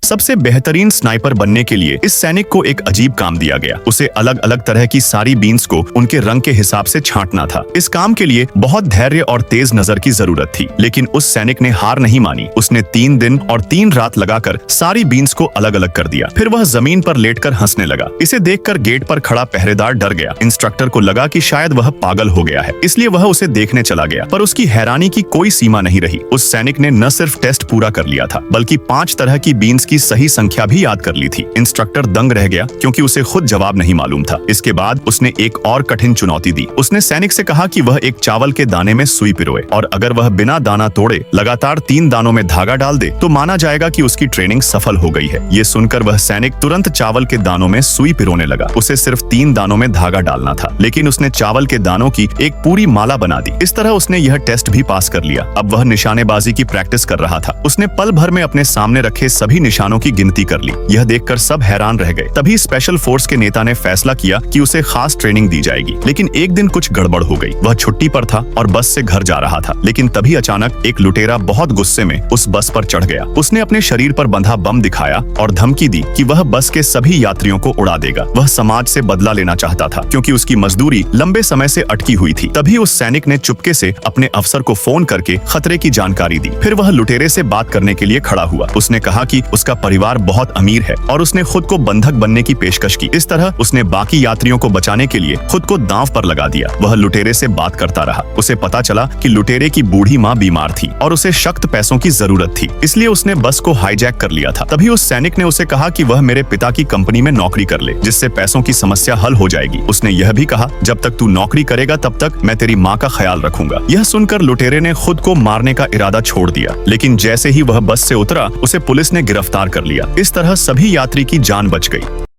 सबसे बेहतरीन स्नाइपर बनने के लिए इस सैनिक को एक अजीब काम दिया गया। उसे अलग अलग तरह की सारी बीन्स को उनके रंग के हिसाब से छांटना था। इस काम के लिए बहुत धैर्य और तेज नजर की जरूरत थी, लेकिन उस सैनिक ने हार नहीं मानी। उसने 3 दिन और 3 रात लगाकर सारी बीन्स को अलग अलग कर दिया। फिर वह जमीन पर लेटकर हंसने लगा। इसे देखकर गेट पर खड़ा पहरेदार डर गया। इंस्ट्रक्टर को लगा कि शायद वह पागल हो गया है, इसलिए वह उसे देखने चला गया। पर उसकी हैरानी की कोई सीमा नहीं रही। उस सैनिक ने न सिर्फ टेस्ट पूरा कर लिया था, बल्कि 5 तरह की बीन्स की सही संख्या भी याद कर ली थी। इंस्ट्रक्टर दंग रह गया, क्योंकि उसे खुद जवाब नहीं मालूम था। इसके बाद उसने एक और कठिन चुनौती दी। उसने सैनिक से कहा कि वह एक चावल के दाने में सुई पिरोए, और अगर वह बिना दाना तोड़े लगातार 3 दानों में धागा डाल दे तो माना जाएगा कि उसकी ट्रेनिंग सफल हो गई है। ये सुनकर वह सैनिक तुरंत चावल के दानों में सुई पिरोने लगा। उसे सिर्फ 3 दानों में धागा डालना था, लेकिन उसने चावल के दानों की एक पूरी माला बना दी। इस तरह उसने यह टेस्ट भी पास कर लिया। अब वह निशानेबाजी की प्रैक्टिस कर रहा था। उसने पल भर में अपने सामने रखे सभी निशानों की गिनती कर ली। यह देखकर सब हैरान रह गए। तभी स्पेशल फोर्स के नेता ने फैसला किया कि उसे खास ट्रेनिंग दी जाएगी। लेकिन एक दिन कुछ गड़बड़ हो गई। वह छुट्टी पर था और बस से घर जा रहा था, लेकिन तभी अचानक एक लुटेरा बहुत गुस्से में उस बस पर चढ़ गया। उसने अपने शरीर पर बंधा बम दिखाया और धमकी दी कि वह बस के सभी यात्रियों को उड़ा देगा। वह समाज से बदला लेना चाहता था, क्योंकि उसकी मजदूरी लंबे समय से अटकी हुई थी। तभी उस सैनिक ने चुपके से अपने अफसर को फोन करके खतरे की जानकारी दी। फिर वह लुटेरे से बात करने के लिए खड़ा हुआ। उसने कहा कि उसका परिवार बहुत अमीर है और उसने खुद को बंधक बनने की पेशकश की। इस तरह उसने बाकी यात्रियों को बचाने के लिए खुद को दांव पर लगा दिया। वह लुटेरे से बात करता रहा। उसे पता चला कि लुटेरे की बूढ़ी माँ बीमार थी और उसे सख्त पैसों की जरूरत थी, इसलिए उसने बस को हाईजैक कर लिया था। तभी उस सैनिक ने उसे कहा कि वह मेरे पिता की कंपनी में नौकरी कर ले, जिससे पैसों की समस्या हल हो जाएगी। उसने यह भी कहा, जब तक तू नौकरी करेगा तब तक मैं तेरी माँ का ख्याल रखूंगा। यह सुनकर लुटेरे ने खुद को मारने का इरादा छोड़ दिया, लेकिन जैसे ही वह बस से उतरा उसे पुलिस ने गिरफ्तार कर लिया। इस तरह सभी यात्री की जान बच गई।